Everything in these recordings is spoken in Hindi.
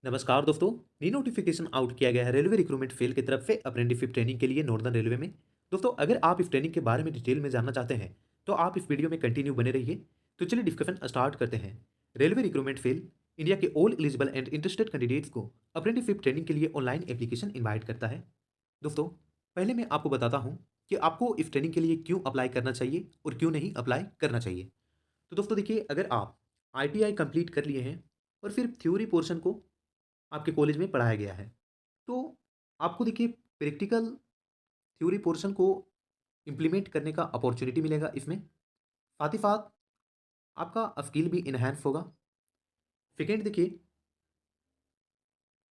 नमस्कार दोस्तों। नी नोटिफिकेशन आउट किया गया है रेलवे रिक्रूटमेंट फेल की तरफ से अप्रेंटिसशिप ट्रेनिंग के लिए नॉर्दर्न रेलवे में। दोस्तों, अगर आप इस ट्रेनिंग के बारे में डिटेल में जानना चाहते हैं तो आप इस वीडियो में कंटिन्यू बने रहिए। तो चलिए डिस्कशन स्टार्ट करते हैं। रेलवे रिक्रूटमेंट फेल इंडिया के all eligible and interested candidates को अप्रेंटिसशिप ट्रेनिंग के लिए ऑनलाइन एप्लीकेशन इन्वाइट करता है। दोस्तों, पहले मैं आपको बताता हूँ कि आपको इस ट्रेनिंग के लिए क्यों अप्लाई करना चाहिए और क्यों नहीं अप्लाई करना चाहिए। तो दोस्तों देखिए, अगर आप ITI कंप्लीट कर लिए हैं और फिर थ्योरी पोर्शन को आपके कॉलेज में पढ़ाया गया है, तो आपको देखिए प्रैक्टिकल थ्योरी पोर्शन को इम्प्लीमेंट करने का अपॉर्च्युनिटी मिलेगा इसमें। साथ ही साथ आपका स्किल भी इन्हांस होगा। सेकेंड देखिए,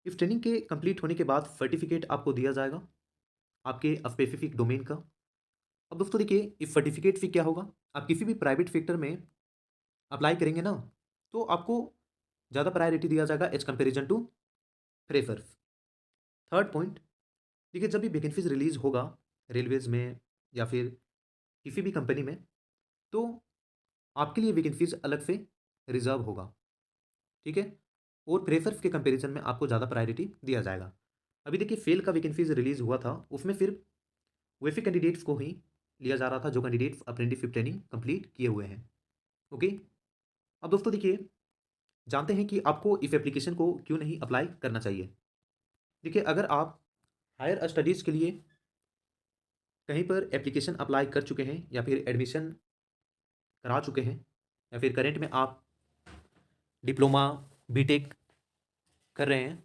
इस ट्रेनिंग के कंप्लीट होने के बाद सर्टिफिकेट आपको दिया जाएगा आपके स्पेसिफिक डोमेन का। अब दोस्तों देखिए, इस सर्टिफिकेट से क्या होगा, आप किसी भी प्राइवेट सेक्टर में अप्लाई करेंगे ना, तो आपको ज़्यादा प्रायोरिटी दिया जाएगा as comparison to freshers. Third point, देखिए जब भी वैकेंसीज रिलीज होगा रेलवेज में या फिर किसी भी कंपनी में, तो आपके लिए वैकेंसीज अलग से रिजर्व होगा। ठीक है, और फ्रेशर्स के कंपैरिजन में आपको ज़्यादा प्रायोरिटी दिया जाएगा। अभी देखिए फेल का वैकेंसीज रिलीज हुआ था, उसमें सिर्फ वैसे कैंडिडेट्स को ही लिया जा रहा था जो कैंडिडेट्स अप्रेंटिसशिप ट्रेनिंग कंप्लीट किए हुए हैं। ओके। अब दोस्तों देखिए, जानते हैं कि आपको इस एप्लीकेशन को क्यों नहीं अप्लाई करना चाहिए। देखिए, अगर आप हायर स्टडीज़ के लिए कहीं पर एप्लीकेशन अप्लाई कर चुके हैं या फिर एडमिशन करा चुके हैं या फिर करेंट में आप डिप्लोमा बीटेक कर रहे हैं,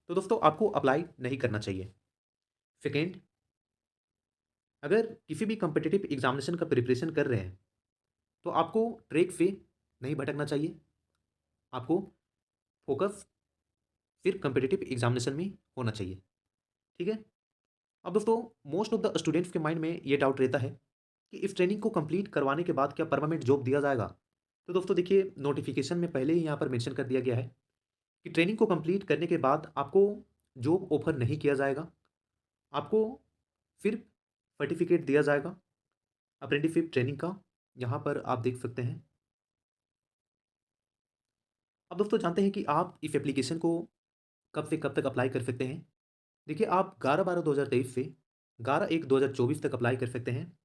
तो दोस्तों आपको अप्लाई नहीं करना चाहिए। सेकेंड, अगर किसी भी कॉम्पिटिटिव एग्जामिनेशन का प्रिपरेशन कर रहे हैं तो आपको ट्रैक से नहीं भटकना चाहिए। आपको फोकस सिर्फ कॉम्पिटिटिव एग्जामिनेशन में होना चाहिए। ठीक है। अब दोस्तों, मोस्ट ऑफ द स्टूडेंट्स के माइंड में ये डाउट रहता है कि इस ट्रेनिंग को कंप्लीट करवाने के बाद क्या परमानेंट जॉब दिया जाएगा। तो दोस्तों देखिए, नोटिफिकेशन में पहले ही यहाँ पर मेंशन कर दिया गया है कि ट्रेनिंग को कंप्लीट करने के बाद आपको जॉब ऑफर नहीं किया जाएगा। आपको सिर्फ सर्टिफिकेट दिया जाएगा अप्रेंटिसशिप ट्रेनिंग का। यहाँ पर आप देख सकते हैं। अब दोस्तों जानते हैं कि आप इस एप्लीकेशन को कब से कब तक अप्लाई कर सकते हैं। देखिए, आप 11/12/2023 से 11/1/2024 तक अप्लाई कर सकते हैं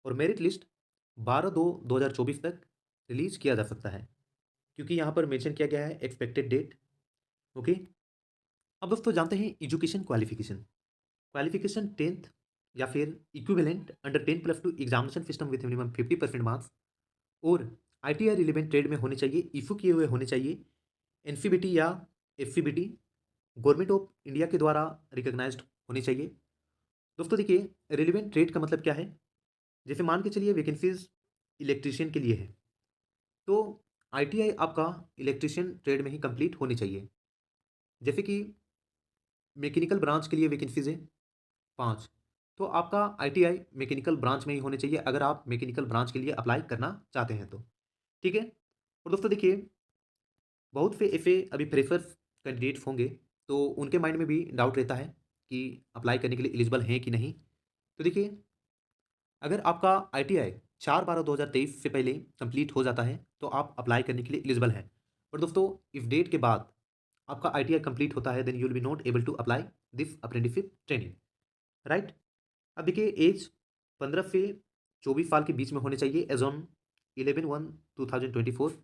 और मेरिट लिस्ट 12/2/2024 तक रिलीज किया जा सकता है, क्योंकि यहाँ पर मेंशन किया गया है एक्सपेक्टेड डेट। ओके। अब दोस्तों जानते हैं एजुकेशन क्वालिफिकेशन। क्वालिफिकेशन 10th या फिर equivalent under 10+2 examination system with minimum 50% marks और ITI रिलेवेंट ट्रेड में होने चाहिए, इशू किए हुए होने चाहिए, NCBT या FCBT गवर्नमेंट ऑफ इंडिया के द्वारा रिकॉग्नाइज्ड होनी चाहिए। दोस्तों देखिए, रिलेवेंट ट्रेड का मतलब क्या है। जैसे मान के चलिए वैकेंसीज इलेक्ट्रीशियन के लिए है, तो ITI आपका इलेक्ट्रीशियन ट्रेड में ही कंप्लीट होनी चाहिए। जैसे कि मैकेनिकल ब्रांच के लिए वैकेंसीज है 5, तो आपका ITI मैकेनिकल ब्रांच में ही होने चाहिए अगर आप मैकेनिकल ब्रांच के लिए अप्लाई करना चाहते हैं तो। ठीक है। और दोस्तों देखिए, बहुत से ऐसे अभी फ्रेशर्स कैंडिडेट्स होंगे, तो उनके माइंड में भी डाउट रहता है कि अप्लाई करने के लिए एलिजिबल हैं कि नहीं। तो देखिए, अगर आपका ITI 4/12/2023 से पहले कंप्लीट हो जाता है तो आप अप्लाई करने के लिए एलिजिबल हैं। और दोस्तों, इस डेट के बाद आपका ITI कंप्लीट होता है, then you will be not able to apply this apprenticeship training. Right. अब देखिए, एज 15 से 24 साल के बीच में होने चाहिए एज ऑन 11/1/2024।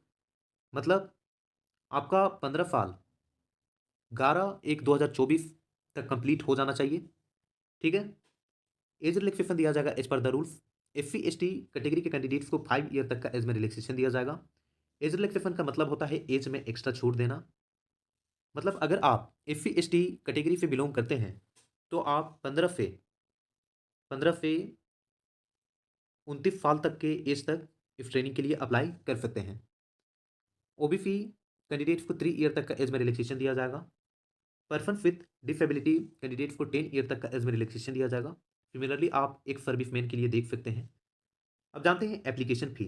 मतलब आपका 15 साल 11/1/2024 तक कंप्लीट हो जाना चाहिए। ठीक है। एज रिलैक्सेशन दिया जाएगा as per the rules. SC ST category के कैंडिडेट्स को 5 ईयर तक का एज में रिलैक्सेशन दिया जाएगा। एज रिलैक्सेशन का मतलब होता है एज में एक्स्ट्रा छूट देना। मतलब अगर आप SC ST कैटेगरी से बिलोंग करते हैं तो आप 15 से 29 साल तक के एज तक इस ट्रेनिंग के लिए अप्लाई कर सकते हैं। OBC कैंडिडेट्स को 3 ईयर तक का एज में रिलैक्सेशन दिया जाएगा। पर्सन विथ डिसेबिलिटी कैंडिडेट्स को 10 ईयर तक का एज में रिलैक्सेशन दिया जाएगा। सिमिलरली आप एक सर्विसमैन के लिए देख सकते हैं। अब जानते हैं एप्लीकेशन फी।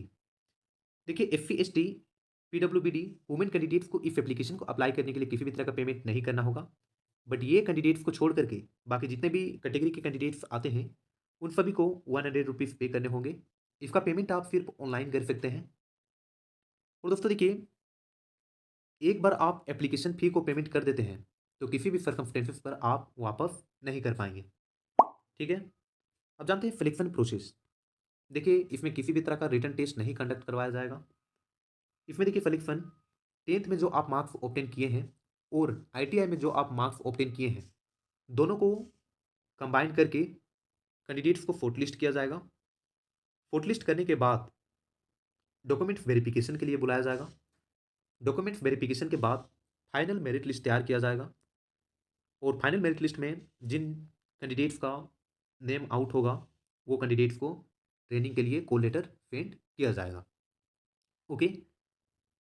देखिए, SC ST PWBD women candidates को इस एप्लीकेशन को अप्लाई करने के लिए किसी भी तरह का पेमेंट नहीं करना होगा। बट ये कैंडिडेट्स को छोड़ करके बाकी जितने भी कैटेगरी के कैंडिडेट्स आते हैं, उन सभी को 100 रुपीज़ पे करने होंगे। इसका पेमेंट आप सिर्फ ऑनलाइन कर सकते हैं। और दोस्तों देखिए, एक बार आप एप्लीकेशन फ़ी को पेमेंट कर देते हैं, तो किसी भी सर्कमस्टेंसेस पर आप वापस नहीं कर पाएँगे, ठीक है? अब जानते हैं सिलेक्शन प्रोसेस। देखिए, इसमें किसी भी तरह का रिटन टेस्ट नहीं कंडक्ट करवाया जाएगा। इसमें देखिए सिलेक्शन 10th में जो आप मार्क्स ऑब्टेन किए हैं और आईटीआई में जो आप मार्क्स ऑब्टेन किए हैं, दोनों को कंबाइन करके कैंडिडेट्स को शॉर्टलिस्ट किया जाएगा। शॉर्टलिस्ट करने के बाद डॉक्यूमेंट्स वेरिफिकेशन के लिए बुलाया जाएगा। डॉक्यूमेंट्स वेरिफिकेशन के बाद फाइनल मेरिट लिस्ट तैयार किया जाएगा और फाइनल मेरिट लिस्ट में जिन कैंडिडेट्स का नेम आउट होगा, वो कैंडिडेट्स को ट्रेनिंग के लिए कॉल लेटर सेंड किया जाएगा। ओके।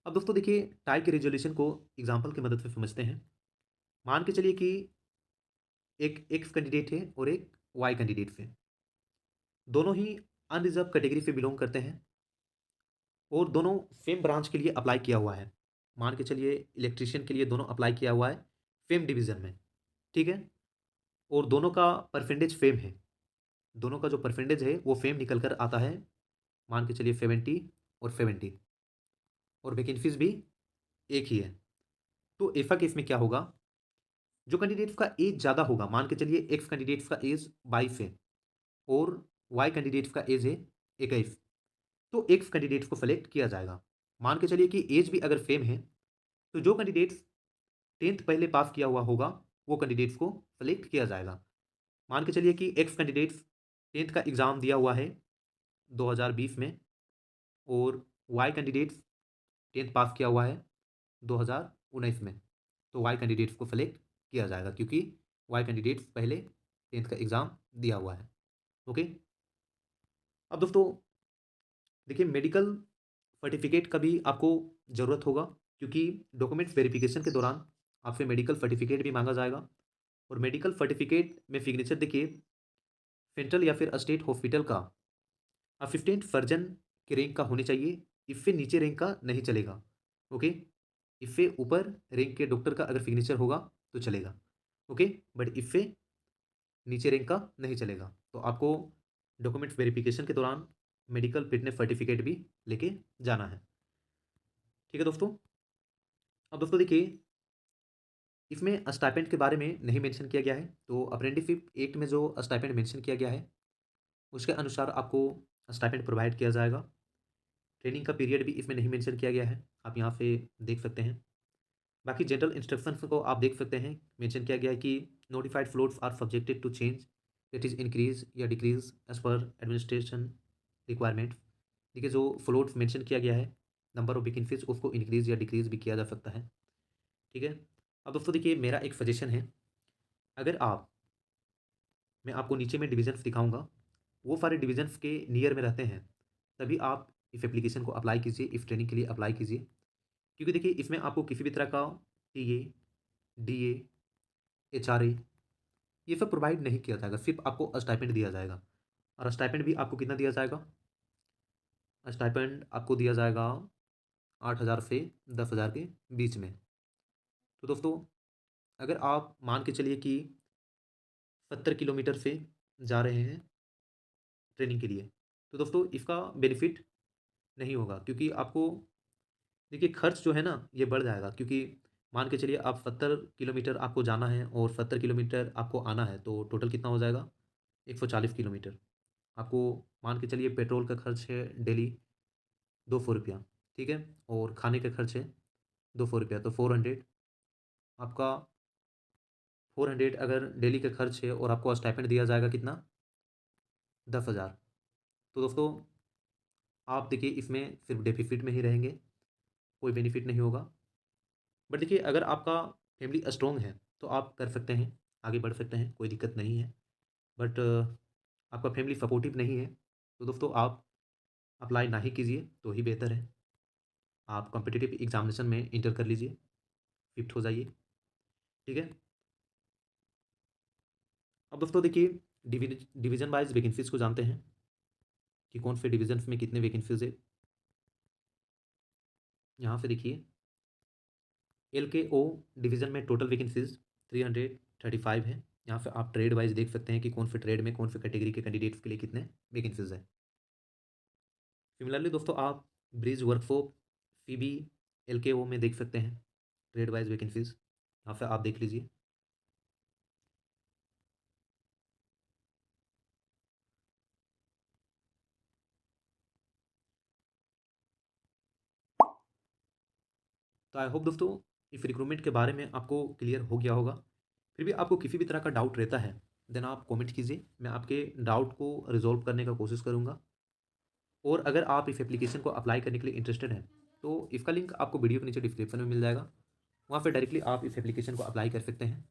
अब दोस्तों देखिए, टाई के रिजोल्यूशन को एग्जाम्पल की मदद से समझते हैं। मान के चलिए कि एक एक्स कैंडिडेट है और एक वाई कैंडिडेट है। दोनों ही अनरिजर्व कैटेगरी से बिलोंग करते हैं और दोनों सेम ब्रांच के लिए अप्लाई किया हुआ है। मान के चलिए इलेक्ट्रीशियन के लिए दोनों अप्लाई किया हुआ है सेम डिवीज़न में, ठीक है? और दोनों का परसेंटेज सेम है। दोनों का जो परसेंटेज है वो सेम निकल कर आता है, मान के चलिए 70 और 70, और वैकेंसीज भी एक ही है। तो ऐसा केस में क्या होगा, जो कैंडिडेट्स का एज ज़्यादा होगा, मान के चलिए एक्स कैंडिडेट्स का एज 22 है और वाई कैंडिडेट्स का एज है 21, तो एक्स कैंडिडेट्स को सेलेक्ट किया जाएगा। मान के चलिए कि एज भी अगर सेम है, तो जो कैंडिडेट्स 10th पहले पास किया हुआ होगा, वो कैंडिडेट्स को सेलेक्ट किया जाएगा। मान के चलिए कि एक्स कैंडिडेट्स 10th का एग्ज़ाम दिया हुआ है 2020 में और वाई कैंडिडेट्स 10th पास किया हुआ है 2019 में, तो वाई कैंडिडेट्स को सेलेक्ट किया जाएगा क्योंकि वाई कैंडिडेट्स पहले 10th का एग्ज़ाम दिया हुआ है। ओके। अब दोस्तों देखिए, मेडिकल सर्टिफिकेट का भी आपको ज़रूरत होगा क्योंकि डॉक्यूमेंट्स वेरिफिकेशन के दौरान आपसे मेडिकल सर्टिफिकेट भी मांगा जाएगा और मेडिकल सर्टिफिकेट में सिग्नेचर देखिए सेंट्रल या फिर स्टेट हॉस्पिटल का असिस्टेंट सर्जन के रैंक का होने चाहिए। इससे नीचे रैंक का नहीं चलेगा। ओके। इससे ऊपर रैंक के डॉक्टर का अगर सिग्नेचर होगा तो चलेगा। ओके। बट इससे नीचे रैंक का नहीं चलेगा। तो आपको डॉक्यूमेंट्स वेरिफिकेशन के दौरान मेडिकल फिटनेस सर्टिफिकेट भी लेके जाना है। ठीक है दोस्तों। अब दोस्तों देखिए, इसमें स्टाइपेंड के बारे में नहीं मेंशन किया गया है, तो अप्रेंटिसशिप एक्ट में जो स्टाइपेंड मेंशन किया गया है उसके अनुसार आपको स्टाइपेंड प्रोवाइड किया जाएगा। ट्रेनिंग का पीरियड भी इसमें नहीं मेंशन किया गया है, आप यहाँ पे देख सकते हैं। बाकी जनरल इंस्ट्रक्शंस को आप देख सकते हैं, मेंशन किया गया है कि notified floats are subjected to change, that is increase या decrease as per administration requirement. देखिए, जो फ्लोट्स मेंशन किया गया है, नंबर ऑफ वैकेंसीज, उसको इंक्रीज या डिक्रीज भी किया जा सकता है। ठीक है। अब दोस्तों देखिए, मेरा एक सजेशन है, अगर आप, मैं आपको नीचे में डिविजन्स दिखाऊंगा, वो सारे डिविजन्स के नियर में रहते हैं, तभी आप इस एप्लीकेशन को अप्लाई कीजिए, इस ट्रेनिंग के लिए अप्लाई कीजिए। क्योंकि देखिए, इसमें आपको किसी भी तरह का टीए, डीए, एचआरए, ये सब प्रोवाइड नहीं किया जाएगा, सिर्फ आपको स्टाइपेंड दिया जाएगा। और स्टाइपेंड भी आपको कितना दिया जाएगा, स्टाइपेंड आपको दिया जाएगा 8,000 से 10,000 के बीच में। तो दोस्तों, अगर आप मान के चलिए कि 70 किलोमीटर से जा रहे हैं ट्रेनिंग के लिए, तो दोस्तों इसका बेनिफिट नहीं होगा क्योंकि आपको देखिए खर्च जो है ना ये बढ़ जाएगा, क्योंकि मान के चलिए आप 70 किलोमीटर आपको जाना है और 70 किलोमीटर आपको आना है, तो टोटल कितना हो जाएगा, 140 किलोमीटर। आपको मान के चलिए पेट्रोल का खर्च है डेली 200 रुपया, ठीक है, और खाने का खर्च है 200 रुपया, तो 400। आपका 400 अगर डेली का खर्च है और आपको स्टाइपेंड दिया जाएगा कितना, 10,000। तो दोस्तों आप देखिए इसमें सिर्फ डेफिसिट में ही रहेंगे, कोई बेनिफिट नहीं होगा। बट देखिए, अगर आपका फैमिली स्ट्रॉन्ग है तो आप कर सकते हैं, आगे बढ़ सकते हैं, कोई दिक्कत नहीं है। बट आपका फैमिली सपोर्टिव नहीं है, तो दोस्तों आप अप्लाई ना ही कीजिए तो ही बेहतर है। आप कॉम्पिटिटिव एग्जामिनेशन में इंटर कर लीजिए, शिफ्ट हो जाइए। ठीक है। अब दोस्तों देखिए, डिवीज़न वाइज वैकेंसीज को जानते हैं कि कौन से डिवीजन में कितने वैकेंसीज है। यहाँ से देखिए, LKO डिवीज़न में टोटल वैकेंसीज 335 है। यहाँ पे आप ट्रेड वाइज देख सकते हैं कि कौन से ट्रेड में कौन से कैटेगरी के कैंडिडेट्स के लिए कितने वैकेंसीज है। सिमिलरली दोस्तों, आप ब्रिज वर्कफोर्स CB LKO में देख सकते हैं ट्रेड वाइज वैकेंसीज यहाँ पे आप देख लीजिए। तो आई होप दोस्तों इस रिक्रूटमेंट के बारे में आपको क्लियर हो गया होगा। फिर भी आपको किसी भी तरह का डाउट रहता है देन आप कमेंट कीजिए, मैं आपके डाउट को रिजॉल्व करने का कोशिश करूँगा। और अगर आप इस एप्लीकेशन को अप्लाई करने के लिए इंटरेस्टेड हैं तो इसका लिंक आपको वीडियो के नीचे डिस्क्रिप्शन में मिल जाएगा, वहाँ पे डायरेक्टली आप इस एप्लीकेशन को अप्लाई कर सकते हैं।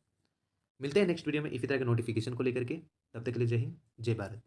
मिलते हैं नेक्स्ट वीडियो में इसी तरह के नोटिफिकेशन को लेकर के, तब तक के लिए जय हिंद, जय भारत।